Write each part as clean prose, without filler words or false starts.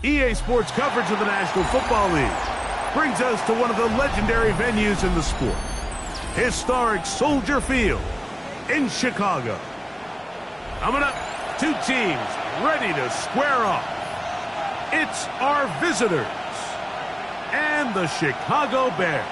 EA Sports coverage of the National Football League brings us to one of the legendary venues in the sport, historic Soldier Field in Chicago. Coming up, two teams ready to square off. It's our visitors and the Chicago Bears.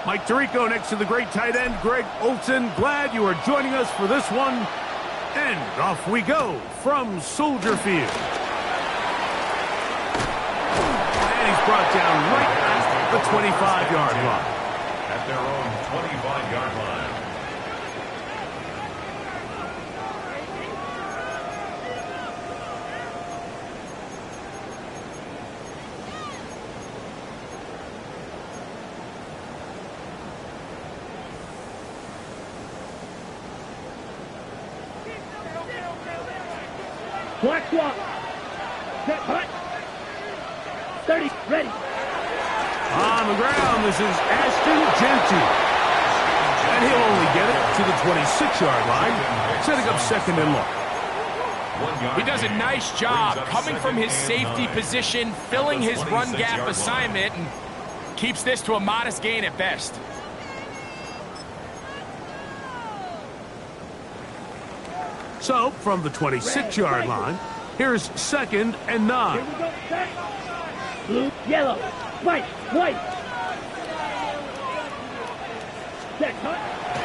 Mike Tirico next to the great tight end, Greg Olsen. Glad you are joining us for this one. And off we go from Soldier Field. And he's brought down right at the 25-yard line. At their own 25-yard line. Black swap. Set, hut. 30, ready. On the ground, this is Ashton Jeanty. And he'll only get it to the 26-yard line, setting up second and long. He does a nice job coming from his safety position, filling his run gap assignment, and keeps this to a modest gain at best. So, from the 26-yard line, here's second and 9. Here we go, set. Blue, yellow, white, white. Set, hut.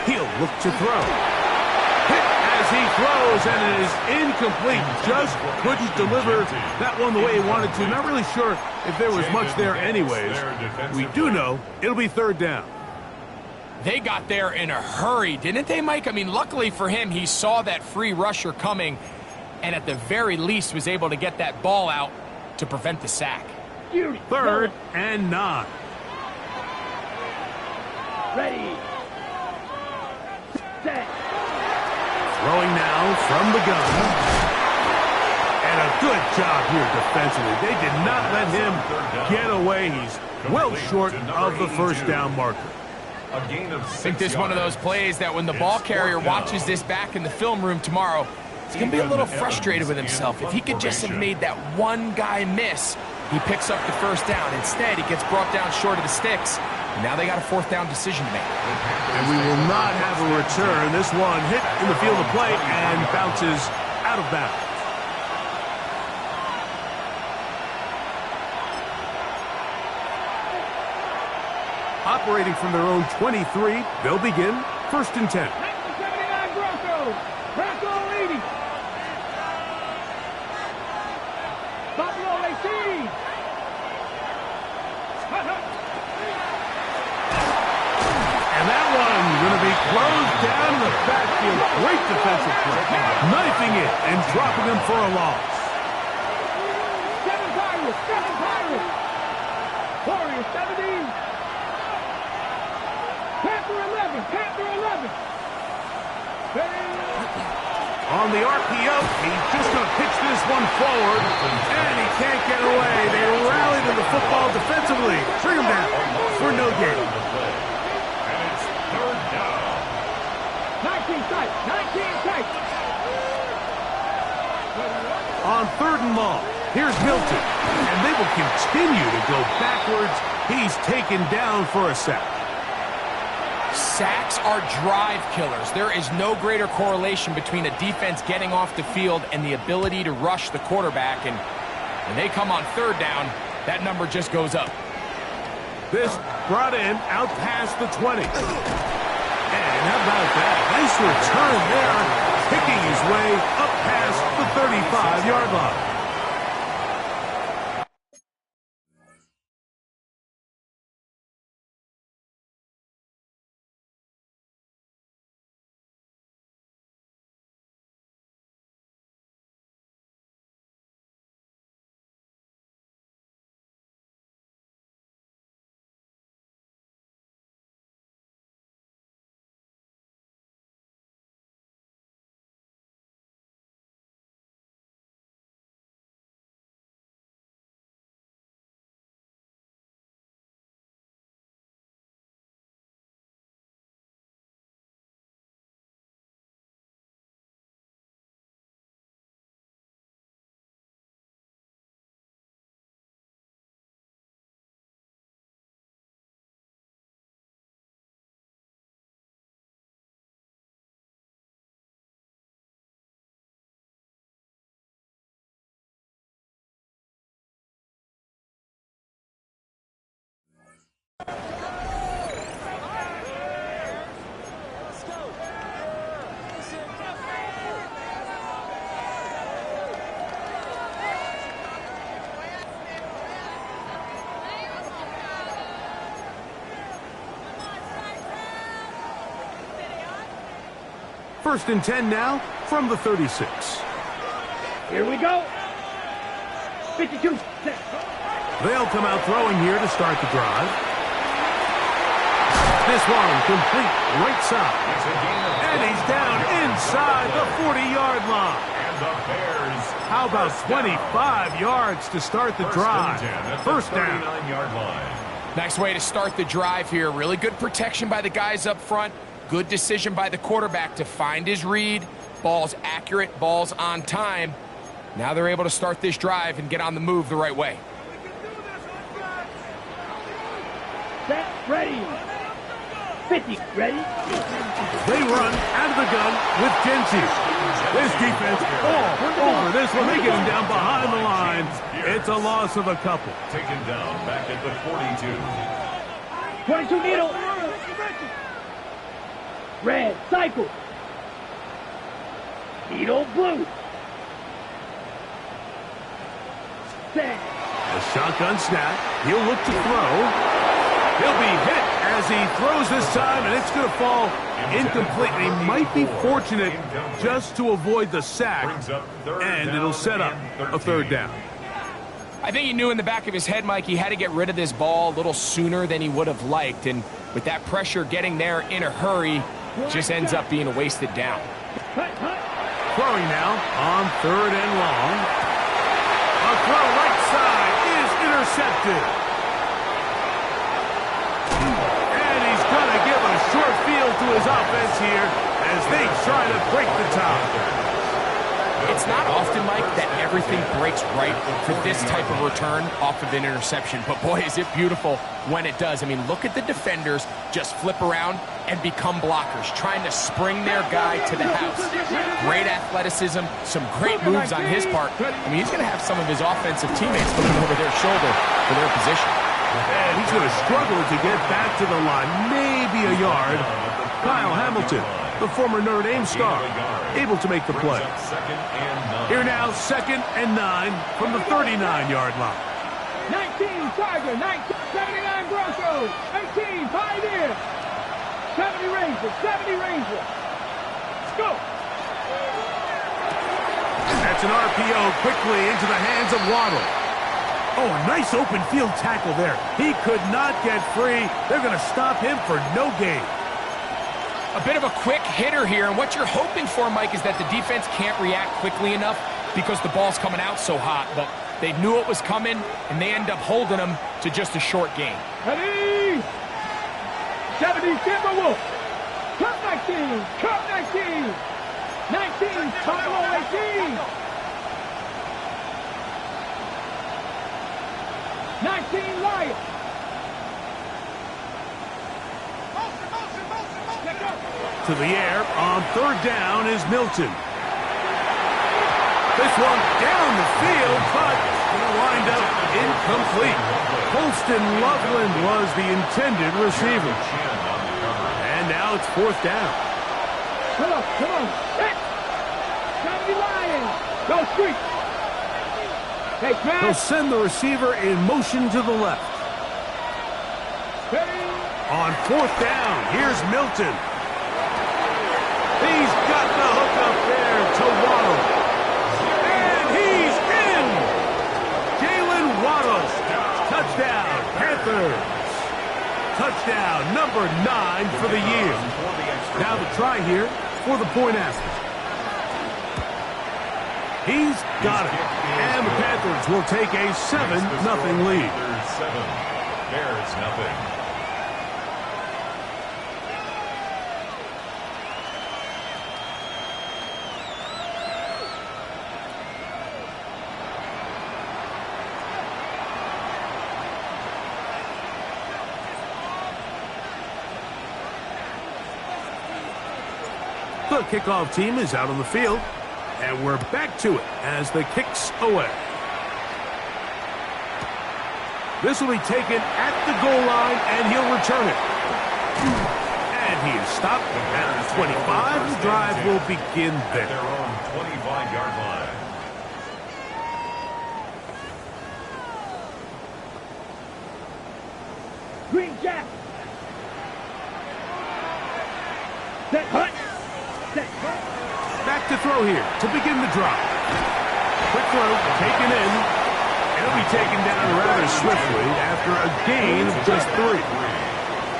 He'll look to throw. Hit as he throws, and it is incomplete. Just couldn't deliver that one the way he wanted to. Not really sure if there was much there anyways. We do know it'll be third down. They got there in a hurry, didn't they, Mike? I mean, luckily for him, he saw that free rusher coming and at the very least was able to get that ball out to prevent the sack. Third and 9. Ready. Set. Throwing now from the gun. And a good job here defensively. They did not let him get away. He's well short of the first down marker. I think this is one of those plays that when the ball carrier watches this back in the film room tomorrow, he's going to be a little frustrated with himself. If he could just have made that one guy miss, he picks up the first down. Instead, he gets brought down short of the sticks. And now they got a fourth down decision to make. And we will not have a return. This one hit in the field of play and bounces out of bounds. Operating from their own 23, they'll begin first and 10. 79 Broncos. Bronco 80. Buffalo AC. And that one going to be closed down in the backfield. Great defensive play. Knifing it and dropping him for a loss. 7 Pirates. 7 Pirates. Warriors 17. Panther 11. Panther 11. On the RPO, he's just going to pitch this one forward, and he can't get away. They rally to the football defensively. Bring him down for no gain. And it's third down. 19 tight. 19 tight. On 3rd and long, here's Milton, and they will continue to go backwards. He's taken down for a sack. Sacks are drive killers. There is no greater correlation between a defense getting off the field and the ability to rush the quarterback. And when they come on 3rd down, that number just goes up. This brought in out past the 20. And how about that? Nice return there, picking his way up past the 35-yard line. First and 10 now from the 36. Here we go. 52. They'll come out throwing here to start the drive. This one complete right side. And he's down inside the 40-yard line. And the Bears. How about 25 yards to start the drive? First down. 39-yard line. Nice way to start the drive here. Really good protection by the guys up front. Good decision by the quarterback to find his read. Ball's accurate, ball's on time. Now they're able to start this drive and get on the move the right way. Set, ready. 50, ready. They run out of the gun with Genty. This defense all over this one. They get him down behind the line. It's a loss of a couple. Taken down back at the 42. 22 needle. Red, cycle. Needle blue. Set. A shotgun snap. He'll look to throw. He'll be hit as he throws this time, and it's going to fall incomplete. He might be fortunate just to avoid the sack, and it'll set up a 3rd down. I think he knew in the back of his head, Mike, he had to get rid of this ball a little sooner than he would have liked. And with that pressure getting there in a hurry, just ends up being a wasted down. Throwing now on 3rd and long. A throw right side is intercepted. And he's going to give a short field to his offense here as they try to break the tie. It's not often, Mike, that everything breaks right for this type of return off of an interception. But, boy, is it beautiful when it does. I mean, look at the defenders just flip around and become blockers, trying to spring their guy to the house. Great athleticism, some great moves on his part. I mean, he's going to have some of his offensive teammates looking over their shoulder for their position. And he's going to struggle to get back to the line, maybe a yard. Kyle Hamilton, the former Notre Dame star, able to make the play. Here now, 2nd and 9 from the 39-yard line. 19 Tiger, 19, 79 Broncos, 18 Pioneer, 70 Ranger, 70 Ranger. Let's go. That's an RPO quickly into the hands of Waddle. Oh, a nice open field tackle there. He could not get free. They're going to stop him for no gain. A bit of a quick hitter here, and what you're hoping for, Mike, is that the defense can't react quickly enough because the ball's coming out so hot. But they knew it was coming, and they end up holding them to just a short game. Ready? 70 Timberwolves. Cut 19. Cut 19. 19. Carmelo 18. 19 Lions. To the air on third down is Milton. This one down the field, but it'll wind up incomplete. Colston Loveland was the intended receiver. And now it's fourth down. Come on, come on. Hit. 70 Lions. Go street. Hey, He'll Travis. send the receiver in motion to the left. Ready? On fourth down, here's Milton. He's got the hook up there to Waddle. And he's in! Jalen Waddle. Touchdown, Panthers. Touchdown, number 9 for the year. Now the try here for the point after. He's got it. And the Panthers will take a 7-0 lead. 7, Bears nothing. The kickoff team is out on the field, and we're back to it as the kick's away. This will be taken at the goal line, and he'll return it. And he is stopped at the 25. The drive will begin At there. their own 25-yard line. Green Jack. Set hut. Set hut. Back to throw here to begin the drive. Quick throw taken in. It'll be taken down rather swiftly after a gain of just 3.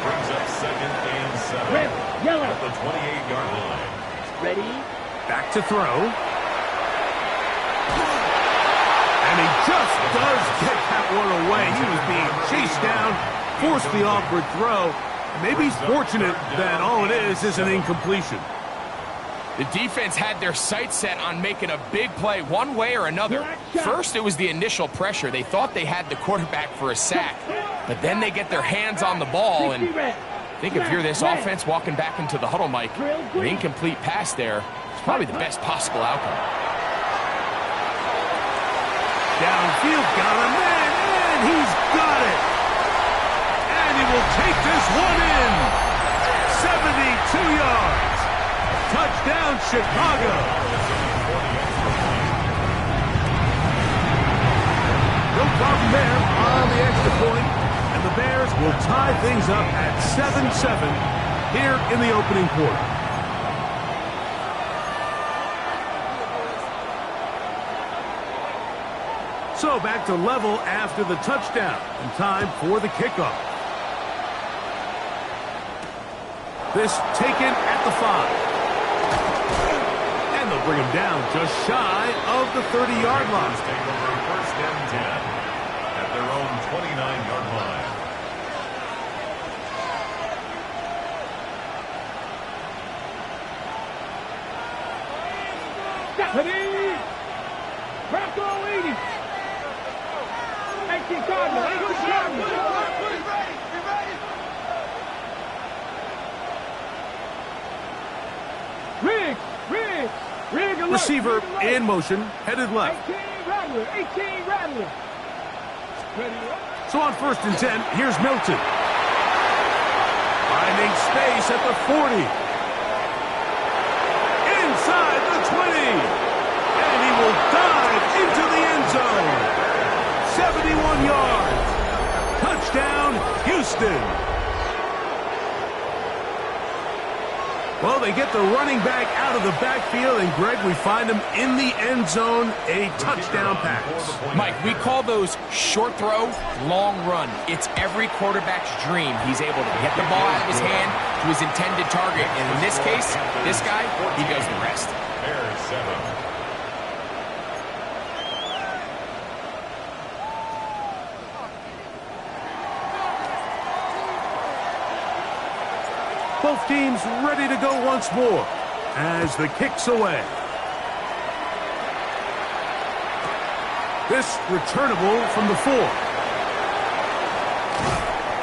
Brings up 2nd and 7. Red, yellow. At the 28-yard line. Ready? Back to throw. And he just does get that one away. He was being chased down, forced the awkward throw. Maybe he's fortunate that all it is an incompletion. The defense had their sights set on making a big play one way or another. First, it was the initial pressure. They thought they had the quarterback for a sack, but then they get their hands on the ball, and I think if you're this offense walking back into the huddle, Mike, an incomplete pass there is probably the best possible outcome. Downfield got a man, and he's got it. And he will take this one in. 72 yards. Touchdown, Chicago. No problem there on the extra point, and the Bears will tie things up at 7-7 here in the opening quarter. So back to level after the touchdown, and time for the kickoff. This taken at the 5. And they'll bring him down just shy of the 30-yard line. Take over 1st and 10 at their own 29-yard line. Ready? Bronco 80. 18 Cardinals. 18 Cardinals. Riggs. Riggs. Riggs alert. Receiver Riggs alert. in motion, headed left. 18 Rattler. 18 Rattler. Ready? So on 1st and 10, here's Milton. Finding space at the 40. Inside the 20. And he will dive into the end zone. 71 yards. Touchdown, Houston. Well, they get the running back out of the backfield, and Greg, we find him in the end zone, a touchdown pass. Mike, we call those short throw, long run. It's every quarterback's dream. He's able to get the ball out of his hand to his intended target, and in this case, this guy, he does the rest. Bears 7. Both teams ready to go once more as the kick's away. This returnable from the 4.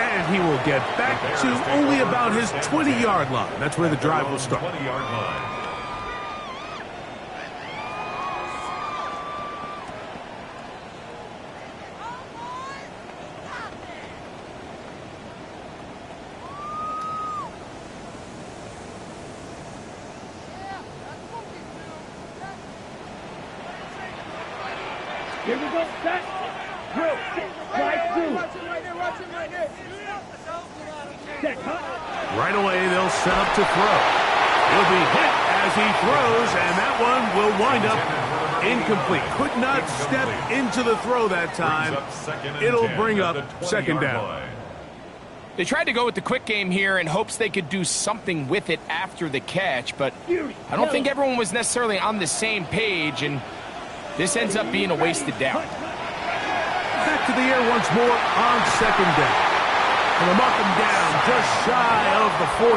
And he will get back to only about his 20-yard line. That's where the drive will start. 20-yard line. Here we go, set, drill, right through. Set, huh? Right away, they'll set up to throw. He'll be hit as he throws, and that one will wind up incomplete. Could not step into the throw that time. It'll bring up second down. They tried to go with the quick game here in hopes they could do something with it after the catch, but I don't think everyone was necessarily on the same page, and this ends up being a wasted down. Back to the air once more on second down. And they'll mark him down just shy of the 40.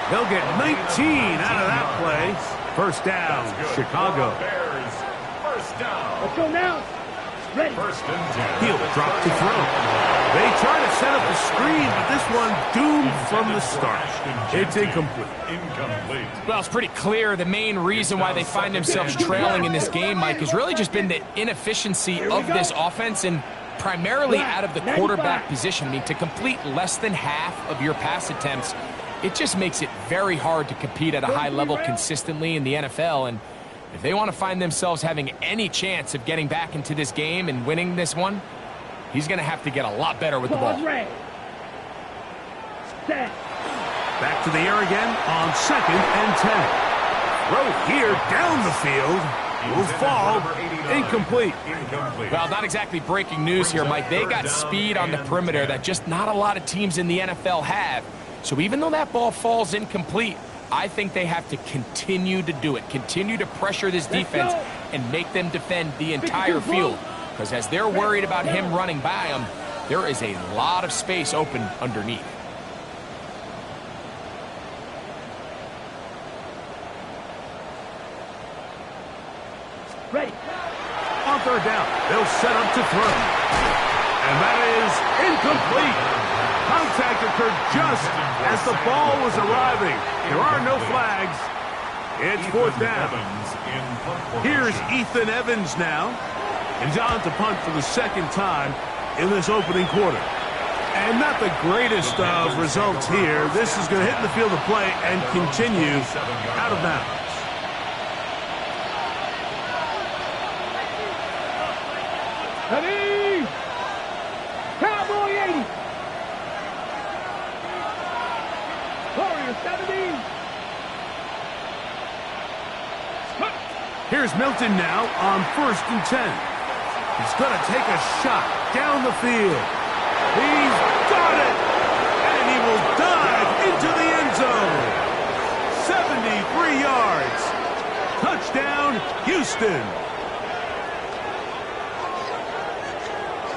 They'll get 19 out of that play. First down, Chicago. Bears, first down. Let's go now. Ready. First and 10. He'll drop to throw. They try to set up a screen, but this one doomed from the start. It's incomplete. Incomplete. Well, it's pretty clear the main reason why they find themselves trailing in this game, Mike, has really just been the inefficiency of this offense and primarily out of the quarterback position. I mean, to complete less than half of your pass attempts, it just makes it very hard to compete at a high level consistently in the NFL. And if they want to find themselves having any chance of getting back into this game and winning this one, he's going to have to get a lot better with the ball. Set. Back to the air again on second and 10. Throw here down the field. Will fall. Incomplete. Well, not exactly breaking news here, Mike. They got speed on the perimeter that just not a lot of teams in the NFL have. So even though that ball falls incomplete, I think they have to continue to do it. Continue to pressure this defense and make them defend the entire field. Because as they're worried about him running by them, there is a lot of space open underneath. Ready. On third down, they'll set up to throw. And that is incomplete. Contact occurred just as the ball was arriving. There are no flags. It's fourth down. Here's Ethan Evans now. And on to punt for the second time in this opening quarter. And not the greatest of results here. This is going to hit in the field of play and continue out of bounds. Ready. Cowboy 80. Warrior 70. Here's Milton now on first and 10. He's going to take a shot down the field. He's got it! And he will dive into the end zone. 73 yards. Touchdown, Houston.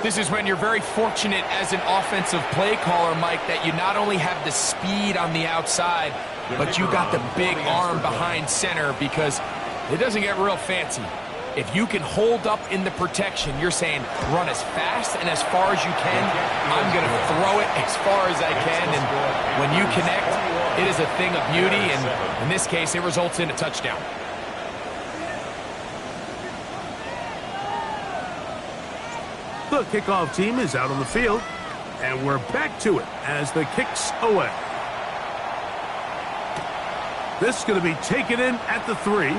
This is when you're very fortunate as an offensive play caller, Mike, that you not only have the speed on the outside, but you got the big arm behind center, because it doesn't get real fancy. If you can hold up in the protection, you're saying run as fast and as far as you can. I'm going to throw it as far as I can. And when you connect, it is a thing of beauty. And in this case, it results in a touchdown. The kickoff team is out on the field, and we're back to it as the kick's away. This is going to be taken in at the 3.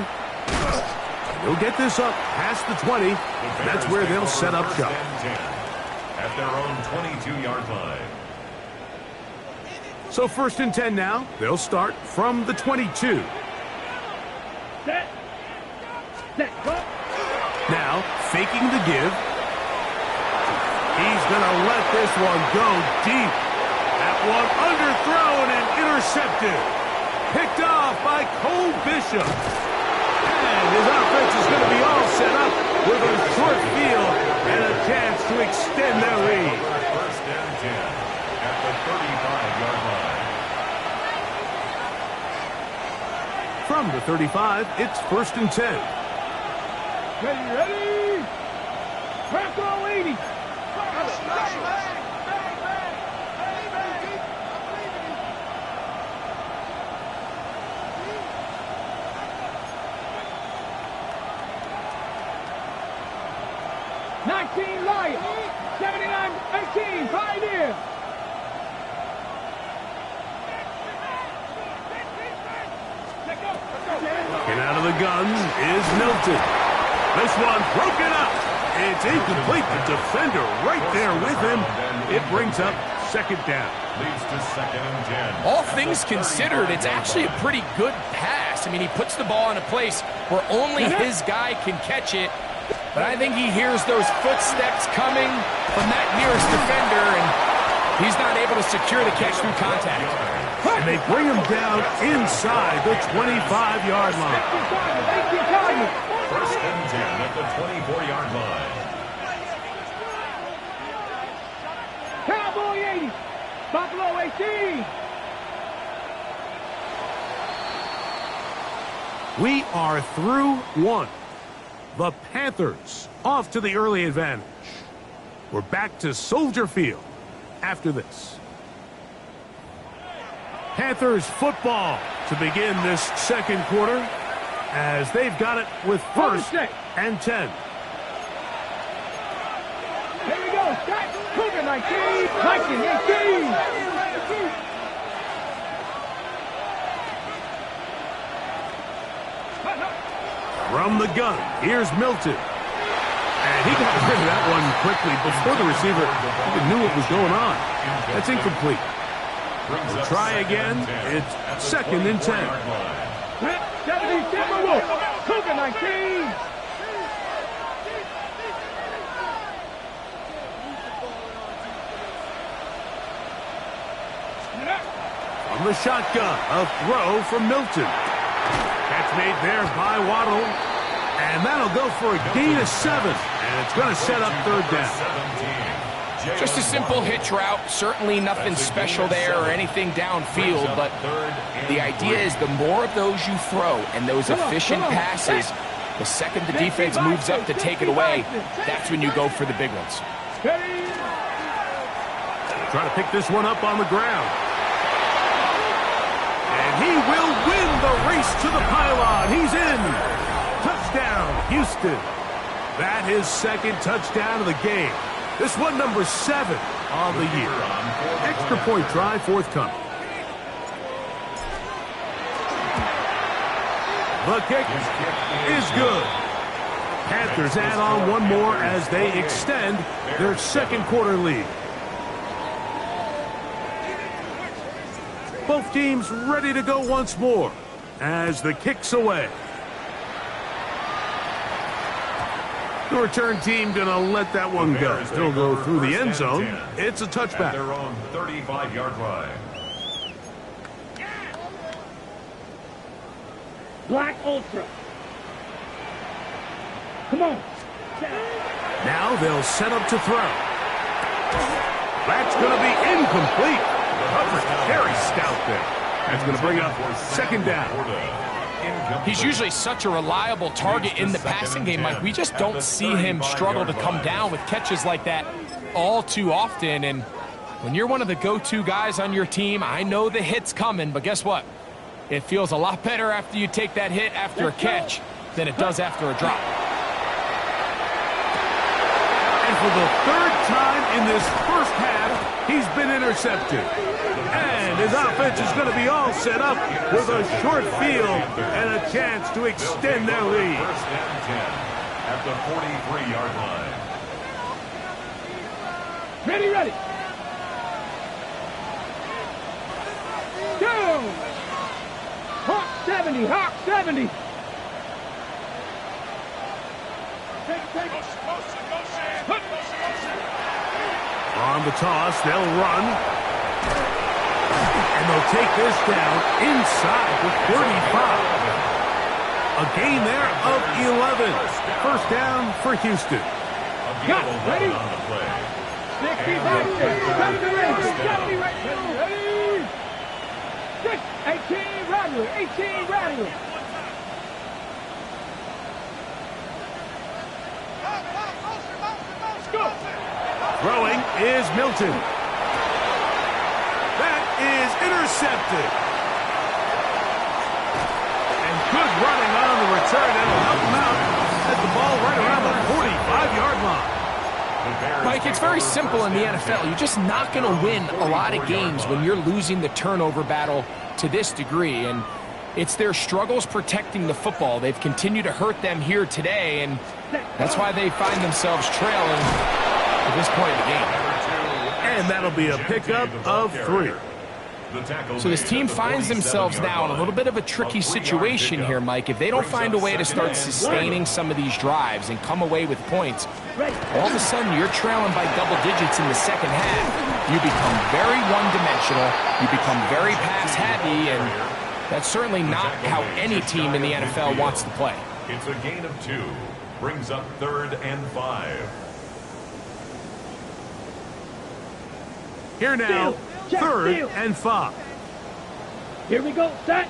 He'll get this up past the 20. That's where they'll set up shop. At their own 22-yard line. So 1st and 10 now. They'll start from the 22. Set. Set. Go. Now, faking the give. He's going to let this one go deep. That one underthrown and intercepted. Picked off by Cole Bishop. And his offense is going to be all set up with a short field and a chance to extend their lead. 1st and 10 at the 35-yard line. From the 35, it's 1st and 10. Ready. Bronco 80. 19 Lions. 79-18 Pioneers. And out of the gun is Milton. This one broken up. It's incomplete. The defender right there with him. It brings up 2nd down. Leads to 2nd and 10. All things considered, it's actually a pretty good pass. I mean, he puts the ball in a place where only his guy can catch it. But I think he hears those footsteps coming from that nearest defender, and he's not able to secure the catch through contact. And they bring him down inside the 25-yard line. 1st and 10 at the 24-yard line. Cowboy 80. Buffalo 18. We are through one. The Panthers off to the early advantage. We're back to Soldier Field after this. Panthers football to begin this 2nd quarter as they've got it with 1st and 10. Here we go. Cougar 19. Viking 18. From the gun, here's Milton. And he got rid of that one quickly before the receiver even knew what was going on. That's incomplete. We'll try again. It's 2nd and 10. 70 Timberwolves. Cougar 19. From the shotgun, a throw from Milton. Catch made there by Waddle. And that'll go for a gain of 7. And it's going to set up 3rd down. Just a simple hitch route. Certainly nothing special there or anything downfield, but the idea is the more of those you throw and those efficient passes, the second the defense moves up to take it away, that's when you go for the big ones. Try to pick this one up on the ground. And he will win the race to the pylon. He's in. Touchdown, Houston. That is 2nd touchdown of the game. This one number 7 on the year. Extra point try forthcoming. The kick is good. Panthers add on one more as they extend their 2nd quarter lead. Both teams ready to go once more as the kick's away. The return team going to let that one go. It'll go through the end zone. It's a touchback. At their own 35-yard line. Black Ultra. Come on. Now they'll set up to throw. That's going to be incomplete. Coverage very stout there. That's going to bring up 2nd down. He's usually such a reliable target in the passing game, Mike. We just don't see him struggle to come down with catches like that all too often. And when you're one of the go-to guys on your team, I know the hit's coming, but guess what? It feels a lot better after you take that hit after a catch than it does after a drop. And for the 3rd time in this 1st half, he's been intercepted. And his offense is going to be all set up with a short field and a chance to extend their lead. 1st and 10 at the 43-yard line. Ready. Hawk 70, Hawk 70. On the toss, they'll run. And they'll take this down inside the 35. A gain there of 11. First down for Houston. Ready? 65, 70 ready. 6, 18, Rattler, 18, Rattler. Go. Throwing is Milton. That is intercepted. And good running on the return. That'll help him out at the ball right around the 45-yard line. Mike, it's very simple in the NFL. You're just not going to win a lot of games when you're losing the turnover battle to this degree. And it's their struggles protecting the football. They've continued to hurt them here today, and that's why they find themselves trailing at this point in the game. And that'll be a pickup of 3. So this team finds themselves now in a little bit of a tricky situation here, Mike. If they don't find a way to start sustaining some of these drives and come away with points, all of a sudden you're trailing by double digits in the second half. You become very one-dimensional. You become very pass-heavy, and that's certainly not how any team in the NFL wants to play. It's a gain of 2. Brings up 3rd and 5. Here now, 3rd and 5. Here we go, set.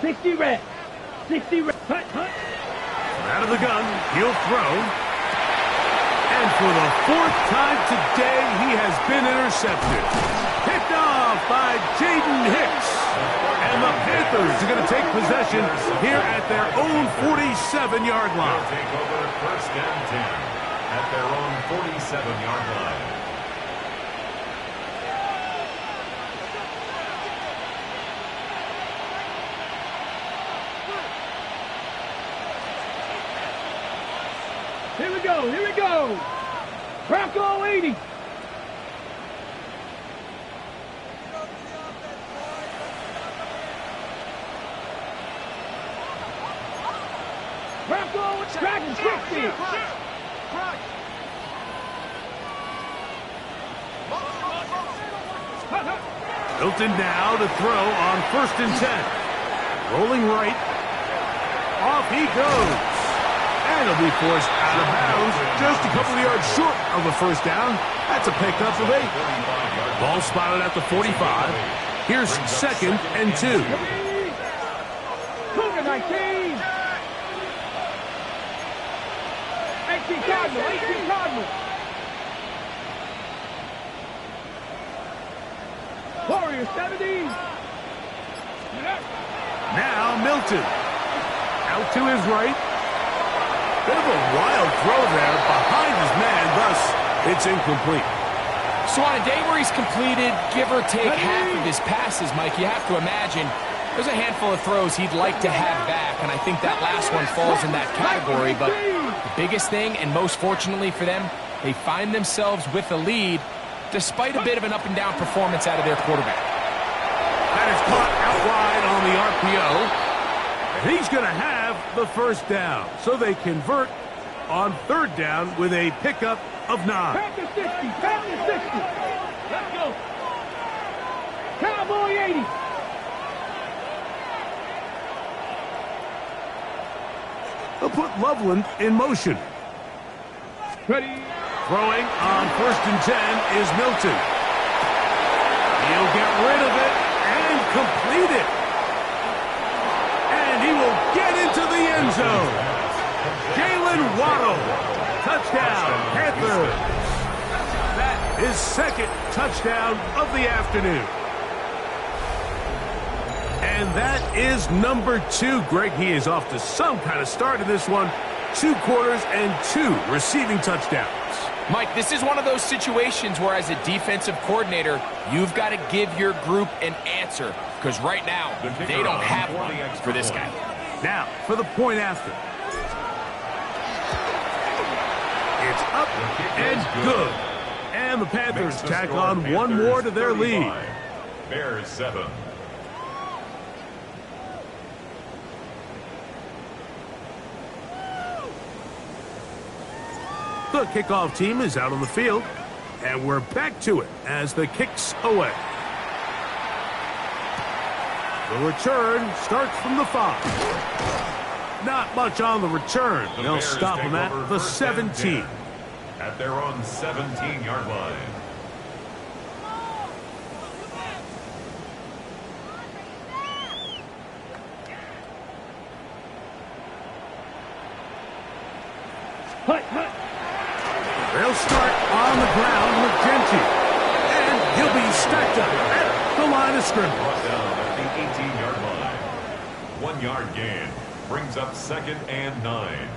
60 red. 60 red. Hunt, hunt. Out of the gun, he'll throw. And for the 4th time today, he has been intercepted. Picked off by Jaden Hicks. And the Panthers are going to take possession here at their own 47-yard line. They'll take over 1st and 10 at their own 47-yard line. Here we go, here we go. Bronco 80. Bronco Dragon 60. Milton now to throw on 1st and 10. Rolling right. Off he goes. And he'll be forced out of bounds, just a couple of yards short of a 1st down. That's a pickup of 8. Ball spotted at the 45. Here's 2nd and 2. Cougar 19. 18 Cardinal, 18 Cardinal. Warrior 70. Now Milton. Out to his right. Bit of a wild throw there behind his man, thus it's incomplete. So on a day where he's completed, give or take half of his passes, Mike, you have to imagine there's a handful of throws he'd like to have back, and I think that last one falls in that category. But the biggest thing, and most fortunately for them, they find themselves with a lead despite a bit of an up-and-down performance out of their quarterback. That is caught out wide on the RPO. He's going to have the 1st down. So they convert on 3rd down with a pickup of 9. Panther 60, Panther 60. Let's go. Cowboy 80. They'll put Loveland in motion. Ready. Throwing on 1st and 10 is Milton. He'll get rid of it and complete it. And he will get into the end zone. Jalen Waddle. Touchdown, Panthers. That is 2nd touchdown of the afternoon. And that is number 2. Greg, he is off to some kind of start in this one. 2 quarters and 2 receiving touchdowns. Mike, this is one of those situations where as a defensive coordinator, you've got to give your group an answer. Because right now, they don't have one for this guy. Now, for the point after. It's up and good. And the Panthers tack on one more to their lead. Bears 7, The kickoff team is out on the field, and we're back to it as the kick's away. The return starts from the 5. Not much on the return. They'll stop him at the 17. At their own 17-yard line. Hut, hut. They'll start on the ground with Genty. And he'll be stacked up at the line of scrimmage. Brought down at the 18-yard line. 1 yard gain. Brings up 2nd and 9.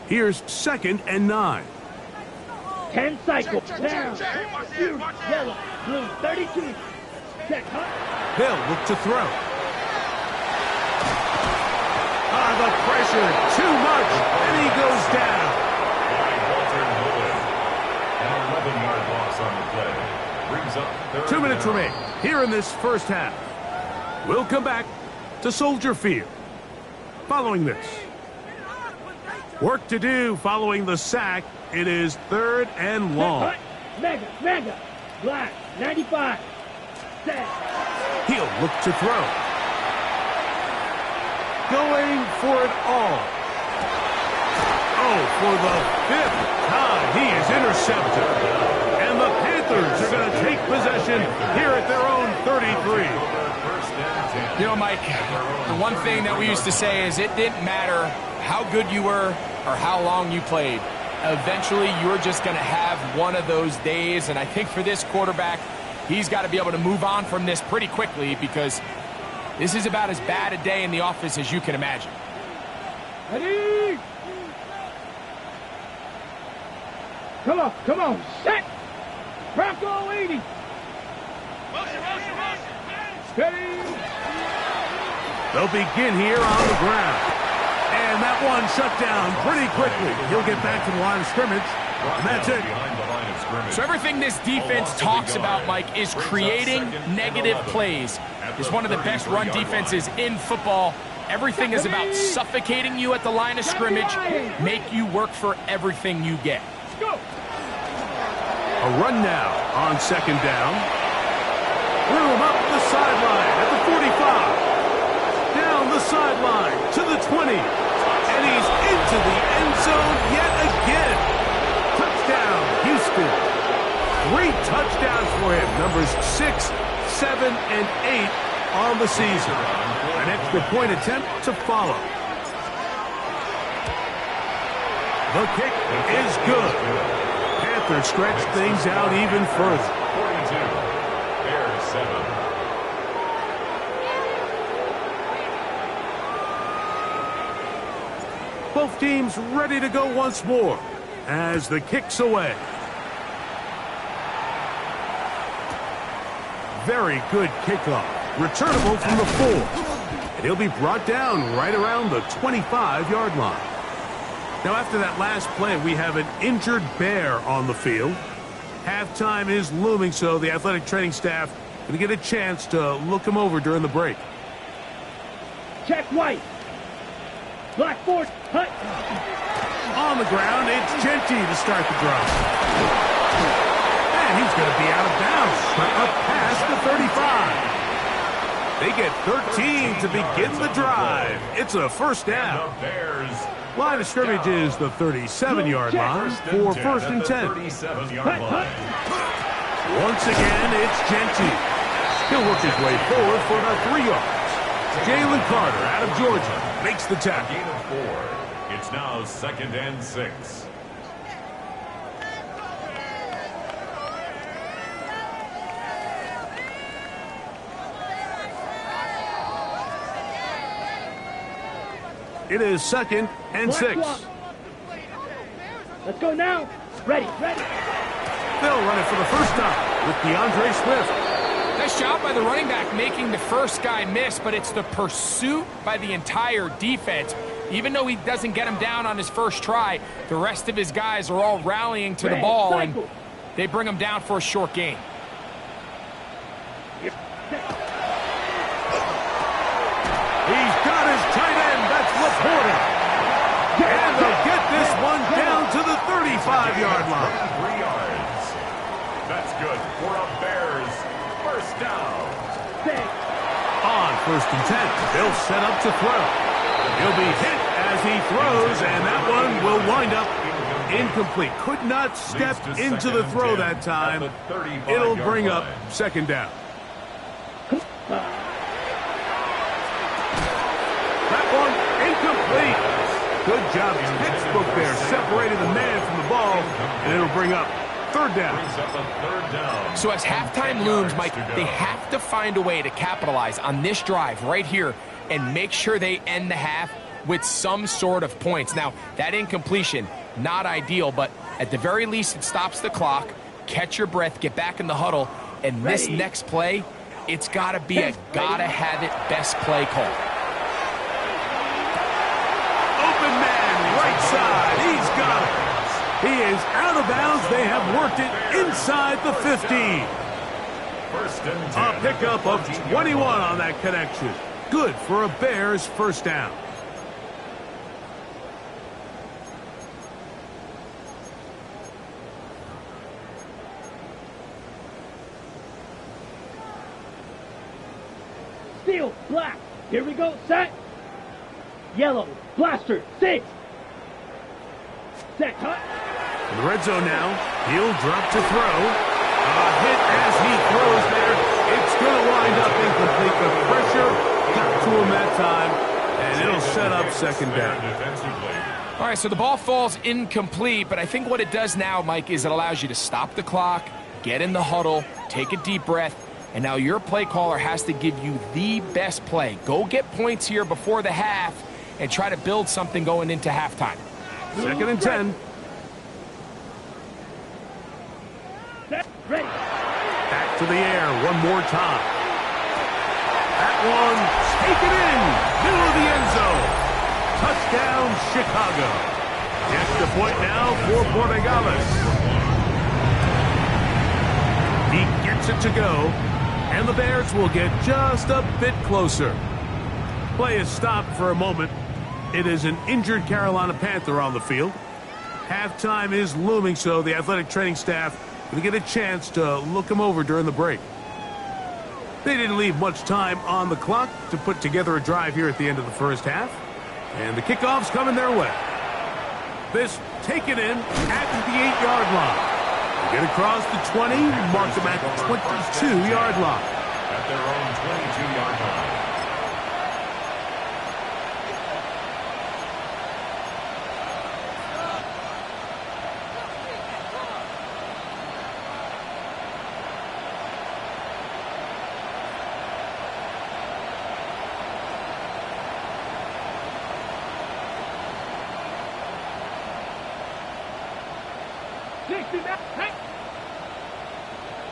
Here's 2nd and 9. 10 cycles. Down. Blue, yellow, blue, 32. Check, hut. They'll look to throw. The pressure, too much, and he goes down. By Walter Lewis. An 11-yard loss on the play. Brings up 3rd 2 minutes down. remain here in this first half. We'll come back to Soldier Field. Following this. Work to do following the sack. It is 3rd and long. Hut. Mega. Black, 95. Set. He'll look to throw. Going for it all. Oh, for the 5th time, he is intercepted. And the Panthers are going to take possession here at their own 33. You know, Mike, the one thing that we used to say is it didn't matter how good you were or how long you played. Eventually, you're just going to have one of those days, and I think for this quarterback, he's got to be able to move on from this pretty quickly because this is about as bad a day in the office as you can imagine. Ready? Come on, set! Bronco 80! Steady! They'll begin here on the ground. And that one shut down pretty quickly. He'll get back to the line of scrimmage, and that's it. Behind the line of scrimmage. So everything this defense talks about, Mike, is creating negative plays. It's one of the best run defenses in football. Everything is about suffocating you at the line of scrimmage, make you work for everything you get. Go! A run now on 2nd down. Room up the sideline at the 45. Down the sideline to the 20. And he's into the end zone yet again. Touchdown, Houston. 3 touchdowns for him. Numbers 6, 7, and 8 on the season. An extra point attempt to follow. The kick is good. Panthers stretch things out even further. 42. Bears 7. Both teams ready to go once more as the kick's away. Very good kickoff. Returnable from the 4. And he'll be brought down right around the 25-yard line. Now, after that last play, we have an injured Bear on the field. Halftime is looming, so the athletic training staff going to get a chance to look him over during the break. Check white. Blackboard, hut. On the ground, it's Genty to start the drive. And he's going to be out of bounds, up past the 35. They get 13 to begin the drive. It's a first down. The Bears. Line of scrimmage is the 37-yard line for 1st and 10. 37-yard line. Once again, it's Genty. He'll work his way forward for about 3 yards. Jalen Carter out of Georgia makes the tackle. Gain of 4. It's now 2nd and 6. It is 2nd and 6. Let's go now. Ready. They'll run it for the first time with DeAndre Swift. Nice job by the running back making the first guy miss, but it's the pursuit by the entire defense. Even though he doesn't get him down on his first try, the rest of his guys are all rallying to the ball, and they bring him down for a short gain. He 25-yard line. 3 yards. That's good for a Bears first down. On 1st and 10, they'll set up to throw. He'll be hit as he throws, and that one will wind up incomplete. Could not step into the throw that time. It'll bring up 2nd down. That one incomplete. Good job. Textbook there. Separated the man from the ball, and it'll bring up 3rd down. So as halftime looms, Mike, they have to find a way to capitalize on this drive right here and make sure they end the half with some sort of points. Now, that incompletion, not ideal, but at the very least, it stops the clock. Catch your breath, get back in the huddle, and this next play, it's got to be a gotta-have-it best play call. Open man, right side. He's got it. He is out of bounds. They have worked it inside the 15. A pickup of 21 on that connection. Good for a Bears first down. Steel, black. Here we go. Set. Yellow. Blaster. 6. Set. Cut. In the red zone now. He'll drop to throw. A hit as he throws there. It's going to wind up incomplete. The pressure got to him that time, and it'll set up 2nd down. All right, so the ball falls incomplete, but I think what it does now, Mike, is it allows you to stop the clock, get in the huddle, take a deep breath, and now your play caller has to give you the best play. Go get points here before the half and try to build something going into halftime. 2nd and 10. Set. Ready. Back to the air one more time. That one taken in. Middle of the end zone. Touchdown, Chicago. Extra point now for Borregales. He gets it to go, and the Bears will get just a bit closer. Play is stopped for a moment. It is an injured Carolina Panther on the field. Halftime is looming, so the athletic training staff will get a chance to look him over during the break. They didn't leave much time on the clock to put together a drive here at the end of the first half. And the kickoff's coming their way. This taken in at the 8-yard line. They get across the 20, mark them at the 22-yard line. At their own 22-yard line.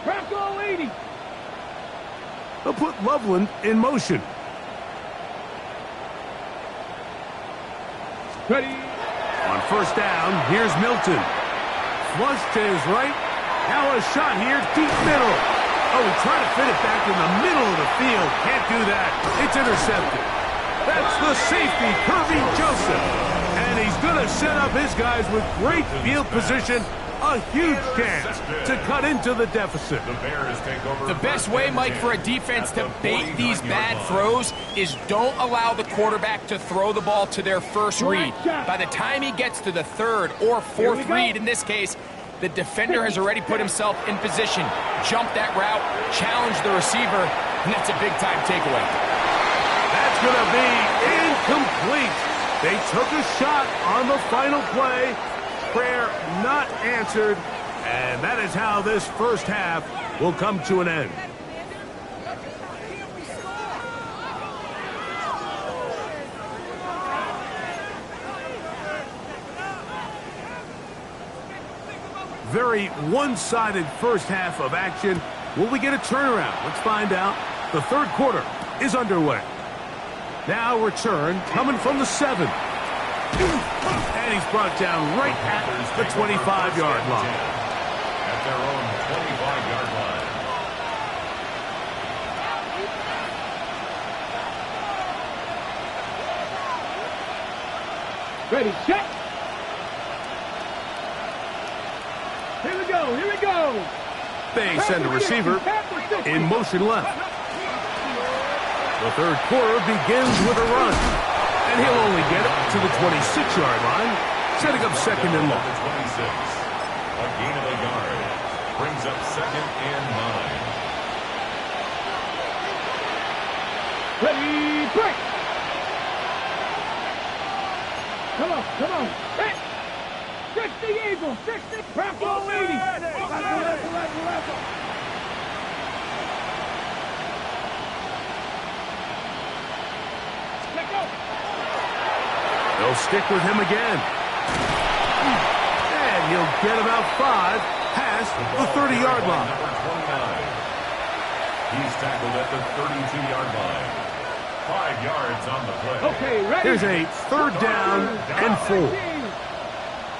Bronco 80. They'll put Loveland in motion. Ready. On 1st down, here's Milton. Flush to his right. Now a shot here, deep middle. Oh, trying to fit it back in the middle of the field. Can't do that. It's intercepted. That's the safety, Kirby Joseph. And he's going to set up his guys with great field position. A huge chance to cut into the deficit. The best way, Mike, for a defense to bait these bad throws is don't allow the quarterback to throw the ball to their first read. By the time he gets to the 3rd or 4th read, in this case, the defender has already put himself in position, jumped that route, challenged the receiver, and that's a big-time takeaway. That's going to be incomplete. They took a shot on the final play. Prayer not answered, and that is how this first half will come to an end. Very one-sided first half of action. Will we get a turnaround? Let's find out. The 3rd quarter is underway. Now return coming from the 7. And he's brought down right at the 25-yard line. At their own 25-yard line. Ready, set. go. Here we go. They send a receiver in motion left. The third quarter begins with a run. And he'll only get it to the 26-yard line, setting up second and long. 26. A gain of a yard. Brings up second and 9. Ready, break. Come on, come on. Hit. 60 Eagles, 60. Bravo, 80. Level. Let go. They'll stick with him again. And he'll get about 5 past the 30-yard line. Number 29. He's tackled at the 32-yard line. 5 yards on the play. Okay, ready. Here's a third down and 4.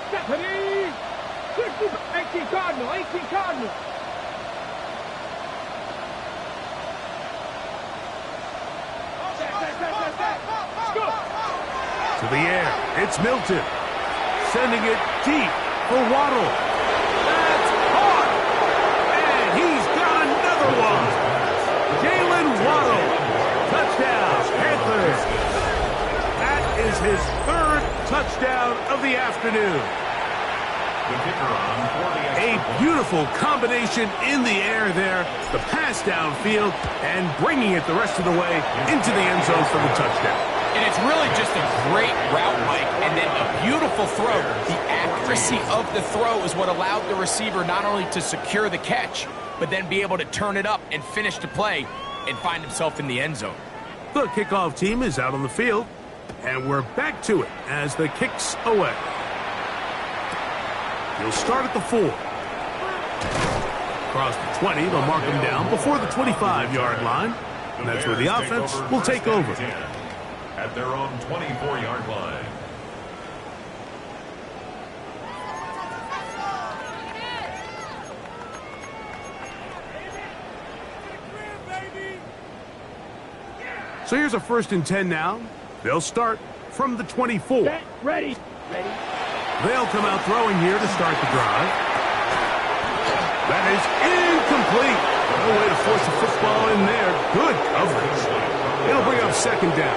Stephanie. 18 Cardinal, 18 Cardinal. To the air, it's Milton. Sending it deep for Waddle. That's caught. And he's got another one. Jalen Waddle. Touchdown, Panthers. That is his 3rd touchdown of the afternoon. The kicker on for the A beautiful combination in the air there. The pass downfield and bringing it the rest of the way into the end zone for the touchdown. And it's really just a great route, Mike, and then a beautiful throw. The accuracy of the throw is what allowed the receiver not only to secure the catch, but then be able to turn it up and finish the play and find himself in the end zone. The kickoff team is out on the field, and we're back to it as the kick's away. He'll start at the 4. Across the 20, they'll mark him down before the 25-yard line, and that's where the offense will take over. At their own 24-yard line. So here's a 1st and 10 now. They'll start from the 24. Set, ready. They'll come out throwing here to start the drive. That is incomplete. No way to force a football in there. Good coverage. It'll bring up second down.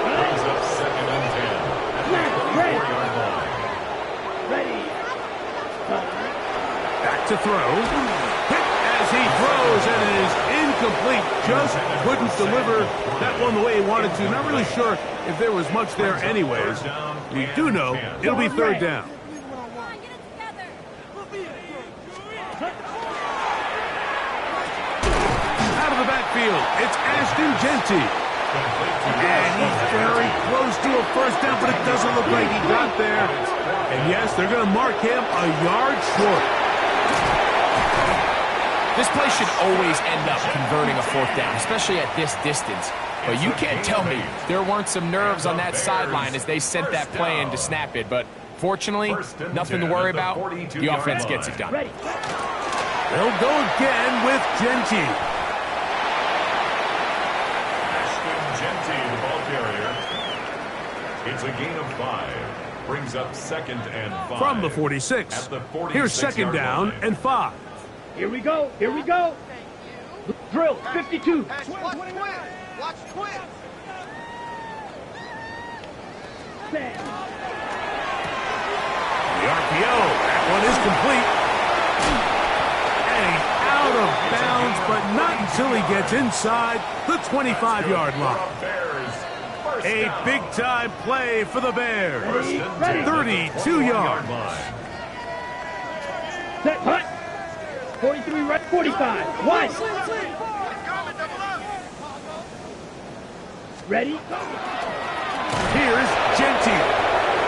Brings up second and 10. At the 34-yard line. Ready. Back to throw. Hit as he throws, and it is incomplete. Just couldn't deliver that one the way he wanted to. Not really sure if there was much there anyways. We do know it'll be 3rd down. Out of the backfield, it's Ashton Jeanty. And he's very close to a 1st down, but it doesn't look like he got there. And yes, they're going to mark him a yard short. This play should always end up converting a 4th down, especially at this distance. But you can't tell me there weren't some nerves on that sideline as they sent that play in to snap it. But fortunately, nothing to worry about. The offense gets it done. They'll go again with Jeanty. Jeanty, the ball carrier. It's a gain of 5. Brings up second and 5. From the 46. Here's second down and 5. Here we go. Drill, 52. Watch twin. Set. The RPO, that one is complete. And he's out of bounds, but not until he gets inside the 25-yard line. A big-time play for the Bears. 32 yards. Set, hunt. 43 right, 45. One. Ready? Here's Jeanty.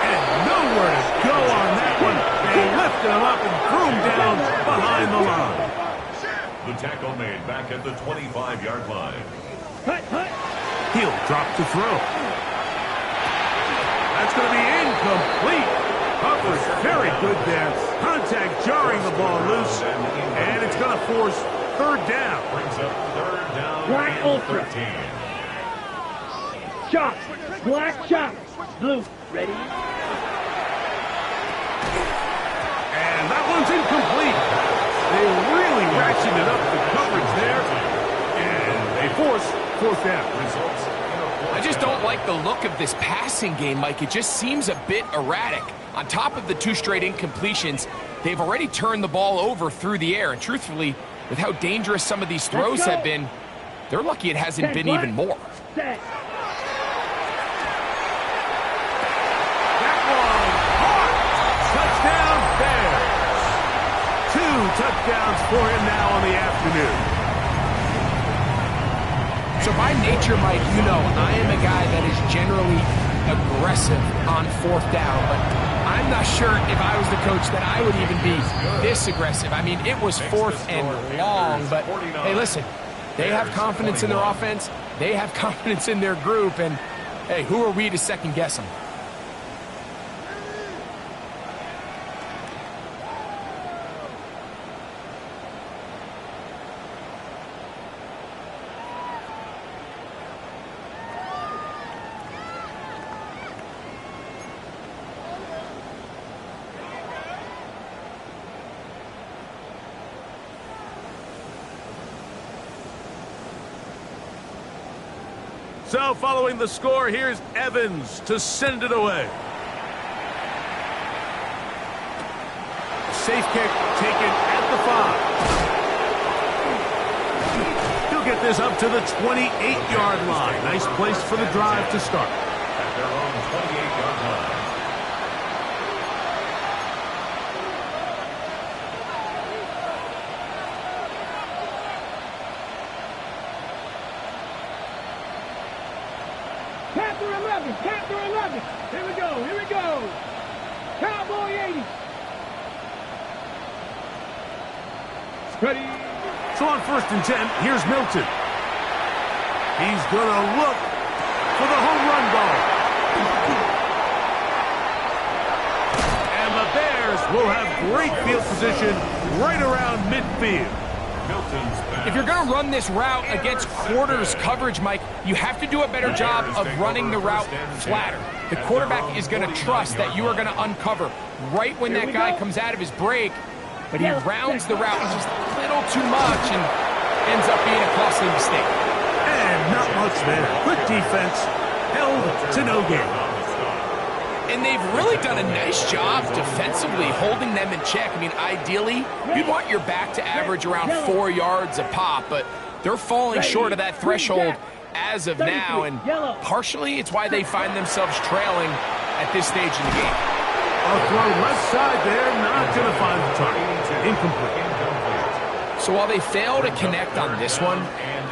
And nowhere to go on that one. They lifted him up and threw him down behind the line. The tackle made back at the 25-yard line. Hut. He'll drop to throw. That's going to be incomplete. Coverage very good there. Contact jarring the ball loose. And it's going to force 3rd down. Brings up 3rd down. Black Ultra. 13. Chop. Black chop. Blue. Ready? And that one's incomplete. tightened up the coverage there, and they force fourth down. I just don't like the look of this passing game, Mike. It just seems a bit erratic. On top of the 2 straight incompletions, they've already turned the ball over through the air. And truthfully, with how dangerous some of these throws have been, they're lucky it hasn't been even more. Set. That one, caught. Touchdown, Bears. 2 touchdowns for him now on the afternoon. So by nature, Mike, you know, I am a guy that is generally aggressive on fourth down, but I'm not sure if I was the coach that I would even be this aggressive. I mean, it was 4th and long, but hey, listen, they have confidence in their offense, they have confidence in their group, and hey, who are we to second guess them? So following the score, here's Evans to send it away. Safe kick taken at the 5. He'll get this up to the 28-yard line. Nice place for the drive to start. At their own 28-yard line. Panther 11. Here we go. Cowboy 80. Ready. So on 1st and 10, here's Milton. He's going to look for the home run ball. And the Bears will have great field position right around midfield. If you're going to run this route against quarters coverage, Mike, you have to do a better job of running the route flatter. The quarterback is going to trust that you are going to uncover right when that guy comes out of his break, but he rounds the route just a little too much and ends up being a costly mistake. And not much there. Good defense, held to no gain. And they've really done a nice job defensively holding them in check. I mean, ideally, you'd want your back to average around 4 yards a pop, but they're falling short of that threshold as of now, and partially it's why they find themselves trailing at this stage in the game. A throw left side there, not going to find the target. Incomplete. So while they fail to connect on this one,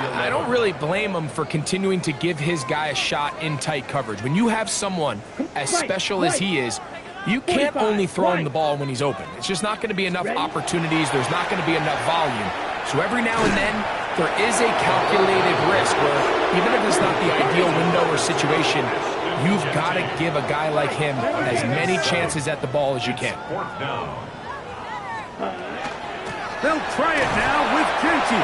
I don't really blame him for continuing to give his guy a shot in tight coverage. When you have someone as special as he is, you can't only throw him the ball when he's open. It's just not going to be enough opportunities. There's not going to be enough volume. So every now and then, there is a calculated risk where even if it's not the ideal window or situation, you've got to give a guy like him as many chances at the ball as you can. They'll try it now with Genty.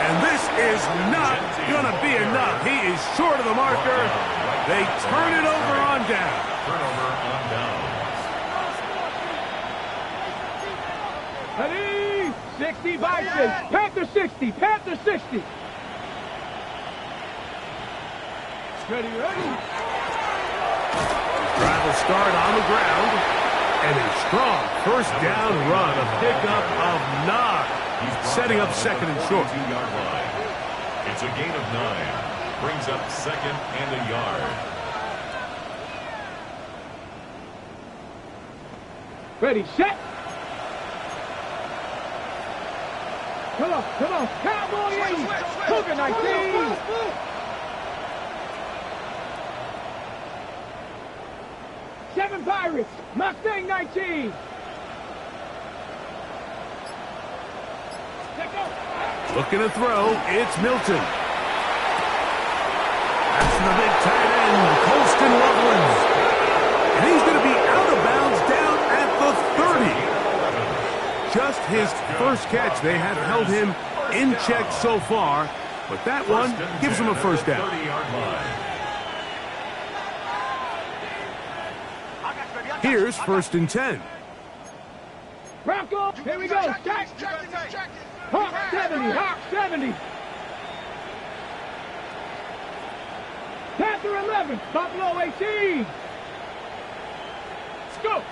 And this is not going to be enough. He is short of the marker. They turn it over on down. Turnover on down. Ready? 60 Vikings. Panther 60. Panther 60. Ready. Drive will start on the ground. And a strong first down run. A pickup of 9. Setting up 2nd and short. 2-yard line. It's a gain of 9. Brings up 2nd and a yard. Ready, set. Come on. Cowboy 80. Cougar 19. Seven Pirates. Mustang 19. Looking to throw, it's Milton. That's the big tight end, Colston Loveland. And he's going to be out of bounds down at the 30. Just his first catch. They have held him in check so far, but that one gives him a first down. 30-yard line. Here's 1st and 10. Bronco, here we go. Check. Hawk 70, Hawk 70. Panther 11, Buffalo 18. Let's go.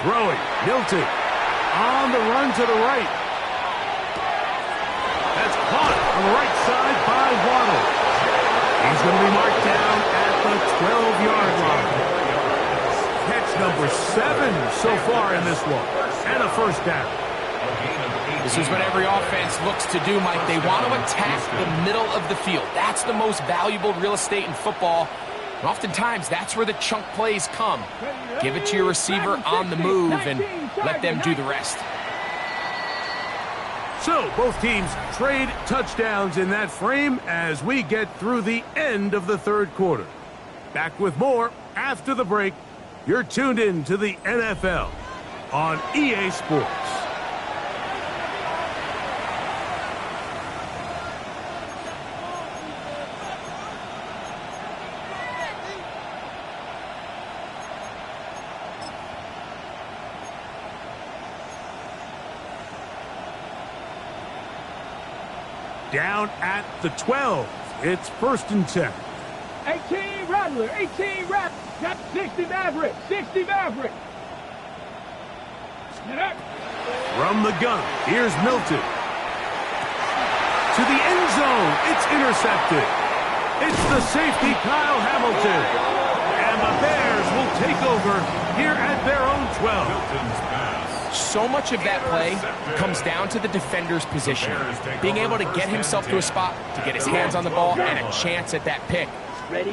Throwing, Milton. On the run to the right. That's caught on the right side by Waddle. He's going to be marked down at the 12-yard line. Catch number 7 so far in this one. And a first down. This is what every offense looks to do, Mike. They want to attack the middle of the field. That's the most valuable real estate in football. And oftentimes, that's where the chunk plays come. Give it to your receiver on the move and let them do the rest. So, both teams trade touchdowns in that frame as we get through the end of the third quarter. Back with more after the break. You're tuned in to the NFL on EA Sports. Down at the 12. It's 1st and 10. 18 Rattler, 18 Rattler. Got 60 Maverick, 60 Maverick. From the gun, here's Milton. To the end zone, it's intercepted. It's the safety, Kyle Hamilton. And the Bears will take over here at their own 12. So much of that play comes down to the defender's position. Being able to get himself to a spot, to get his hands on the ball, and a chance at that pick.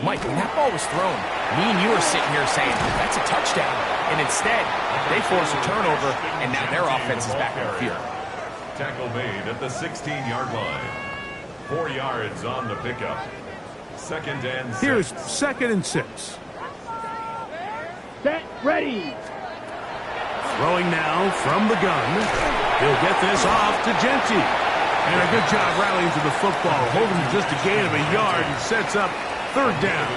Mike, when that ball was thrown, me and you were sitting here saying, that's a touchdown. And instead, they force a turnover, and now their offense is back on the field. Tackle made at the 16-yard line. 4 yards on the pickup. 2nd and 6. Here's 2nd and 6. Set, ready. Throwing now from the gun. He'll get this off to Genty. And a good job rallying to the football, holding just a gain of a yard and sets up 3rd down.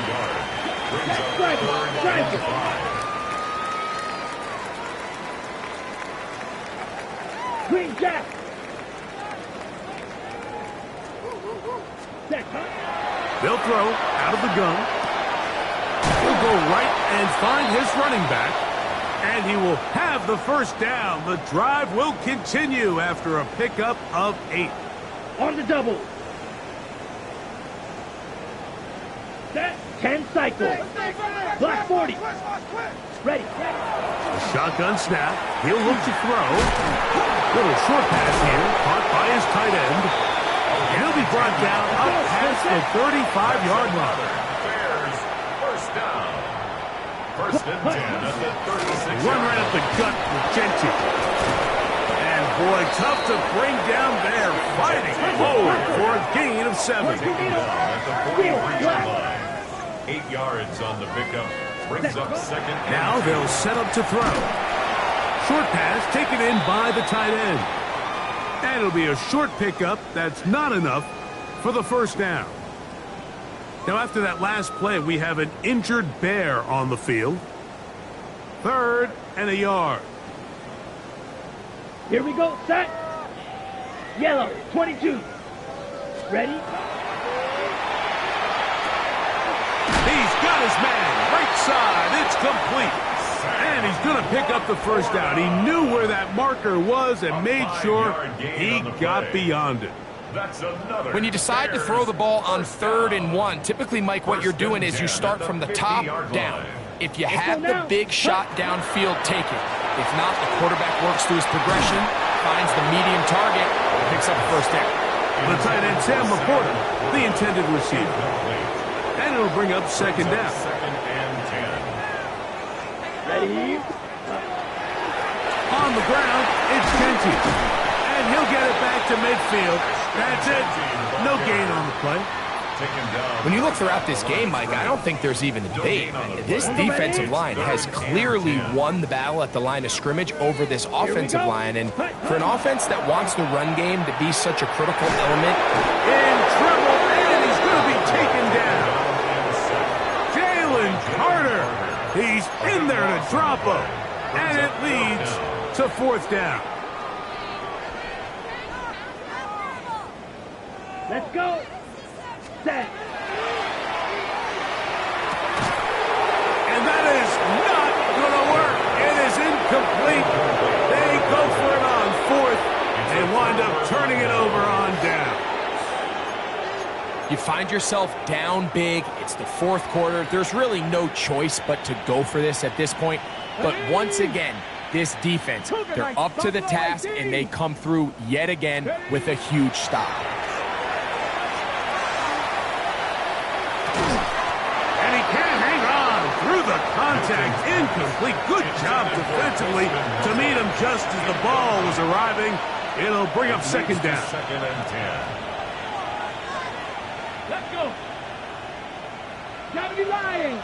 Green Jack. They'll throw out of the gun. He'll go right and find his running back. And he will have the 1st down. The drive will continue after a pickup of 8. On the double. Set, 10 cycle. Block 40. Ready. A shotgun snap. He'll look to throw. Little short pass here, caught by his tight end. And he'll be brought down up past the 35-yard line. Bears, 1st down. 1st and 10 at the 36. Run right up the gut for Genty. And boy, tough to bring down there. Fighting forward for a gain of 7. At the 43-yard line. 8 yards on the pickup. Brings up 2nd. Now they'll set up to throw. Short pass taken in by the tight end. And it'll be a short pickup that's not enough for the 1st down. Now, after that last play, we have an injured Bear on the field. 3rd and a yard. Here we go, set. Yellow, 22. Ready? He's got his man. Right side. It's complete. And he's going to pick up the 1st down. He knew where that marker was and made sure he got beyond it. When you decide to throw the ball on 3rd and 1, typically, Mike, what you're doing is you start from the top down. If you have the big shot downfield, take it. If not, the quarterback works through his progression, finds the medium target, and picks up the 1st down. The tight end, Sam Laporta, the intended receiver. And it'll bring up 2nd down. 2nd and 10. Ready? On the ground, it's Genty. And he'll get it back to midfield. That's it. No gain on the play. When you look throughout this game, Mike, I don't think there's even a debate. This defensive line has clearly won the battle at the line of scrimmage over this offensive line. And for an offense that wants the run game to be such a critical element. In trouble, and he's going to be taken down. Jalen Carter. He's in there to drop him. And it leads to 4th down. Let's go. Set. And that is not going to work. It is incomplete. They go for it on fourth and wind up turning it over on down. You find yourself down big. It's the fourth quarter. There's really no choice but to go for this at this point. But once again, this defense, they're up to the task, and they come through yet again with a huge stop. And he can't hang on through the contact. Incomplete. Good job defensively to meet him just as the ball was arriving. It'll bring up second down. Second and 10. Let's go. Gotta be lying.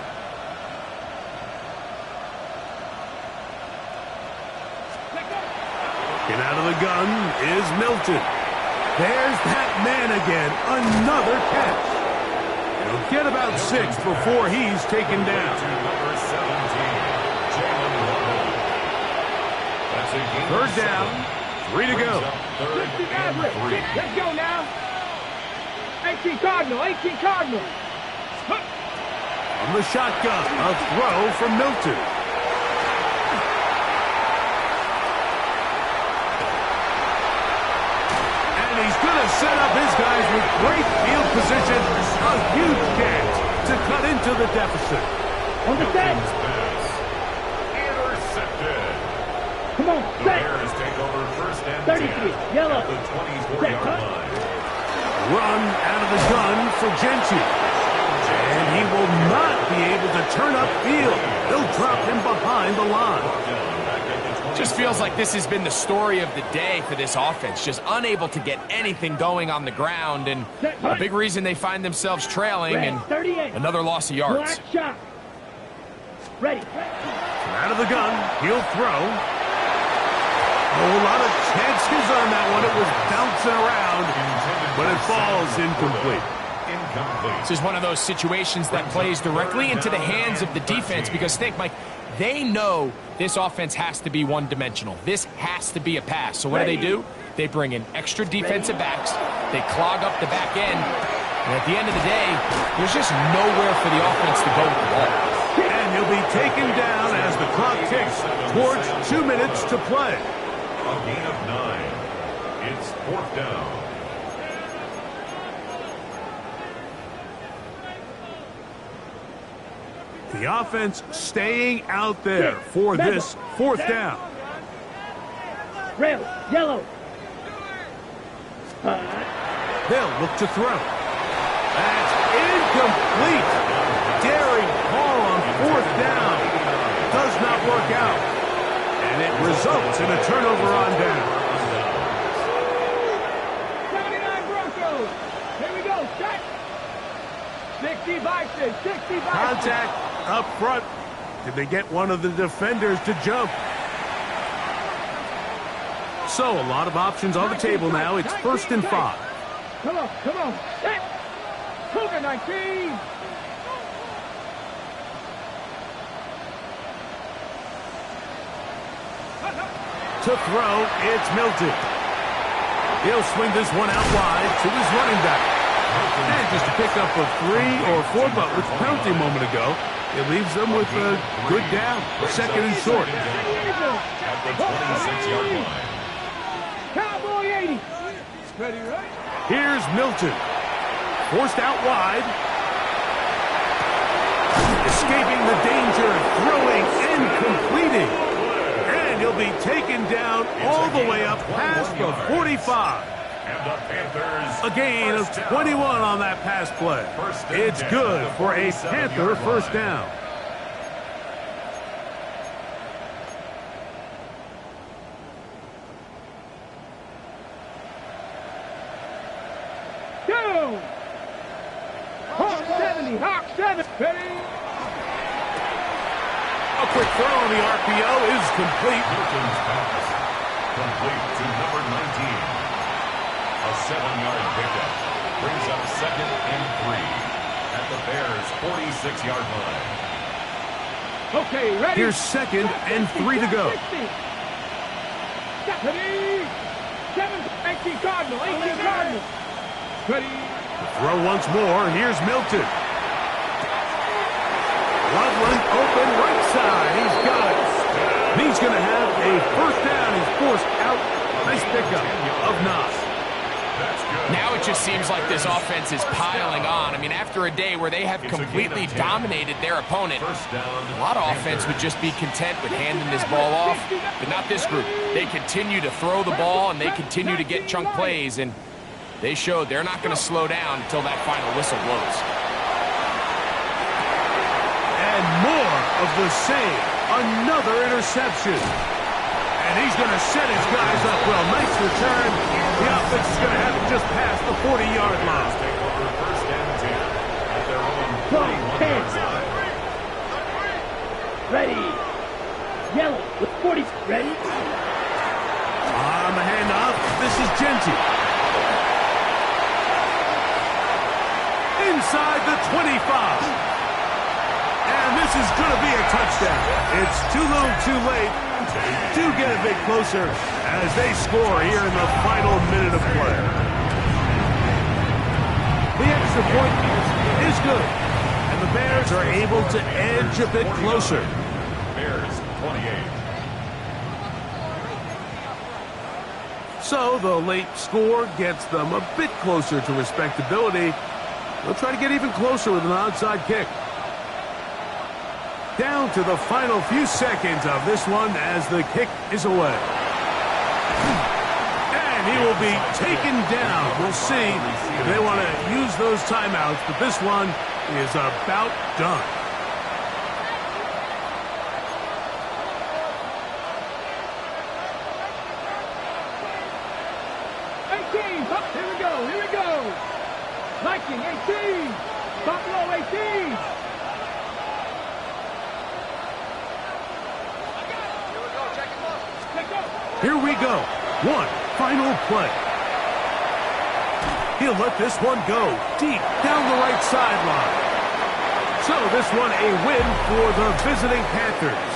Get out of the gun is Milton. There's that man again. Another catch. He'll get about 6 before he's taken down. Number 17, Jalen Waddle. That's a gain of 3rd down, 3 to go. Third and 3. Let's go now. 18 Cardinal, 18 Cardinal. On the shotgun, a throw from Milton. And he's going to set up his guys with great field position. A huge chance to cut into the deficit. On the set. Intercepted. Come on, The set. Bears take over first and 33, 10 yellow. at the 24-yard line. Run out of the gun for Gentry. And he will not be able to turn upfield. They'll drop him behind the line. Just feels like this has been the story of the day for this offense. Just unable to get anything going on the ground, and a big reason they find themselves trailing, and 38. another loss of yards. Black shot. Ready. Out of the gun, he'll throw. A whole lot of chances on that one. It was bouncing around, but it falls incomplete. This is one of those situations that plays directly into the hands of the defense, because think, Mike, they know this offense has to be one-dimensional. This has to be a pass. So what do? They bring in extra defensive backs. They clog up the back end. And at the end of the day, there's just nowhere for the offense to go with the ball. And he'll be taken down as the clock ticks towards 2 minutes to play. A gain of 9. It's 4th down. The offense staying out there for this 4th down. Red, yellow. They'll look to throw. That's incomplete. Daring ball on 4th down. Does not work out. And it results in a turnover on down. 79 Broncos. Here we go. Set. 60 Vikings. 60 Vikings. Contact up front. Did they get one of the defenders to jump? So a lot of options on the table now. It's 1st and 5. Come on, come on. Set. Cougar 19. To throw, it's Milton. He'll swing this one out wide to his running back. And just to pick up a 3 or 4, but with penalty a moment ago, it leaves them with a good down. 2nd and short. At the 26-yard line. Cowboy 80. Ready, right? Here's Milton. Forced out wide. Escaping the danger, throwing and completing. And he'll be taken down all the way up past the 45. And the Panthers. A gain of 21 on that pass play. It's good for a Panther 1st down. Down. Hawk 70. Hawk 7. Ready? A quick throw on the RPO is complete. Milton's pass. Complete to number 19. A 7-yard pickup. Brings up 2nd and 3. At the Bears' 46-yard line. Okay, ready? Here's 2nd and 3 to go. 60. Ready? 7, 18 Cardinal. 18 Cardinal. Ready. Throw once more. Here's Milton. Loveland open right side. He's got it. He's going to have a first down. He's forced out. Nice pickup of Nas. Now it just seems like this offense is piling on. I mean, after a day where they have completely dominated their opponent, a lot of offense would just be content with handing this ball off, but not this group. They continue to throw the ball, and they continue to get chunk plays, and they showed they're not going to slow down until that final whistle blows. And more of the same. Another interception. And he's going to set his guys up well. Nice return. The offense is going to have it just past the 40-yard line. From 10. Ready. Yellow with 40. Ready. On the handoff, this is Genty. Inside the 25. And this is going to be a touchdown. It's too little too late. Do get a bit closer as they score here in the final minute of play. The extra point is good. And the Bears are able to edge a bit closer. Bears 28. So the late score gets them a bit closer to respectability. They'll try to get even closer with an onside kick. Down to the final few seconds of this one as the kick is away. And he will be taken down. We'll see if they want to use those timeouts, but this one is about done. Here we go. Here we go. Viking 18. Buffalo 18. Here we go. One final play. He'll let this one go deep down the right sideline. So this one a win for the visiting Panthers.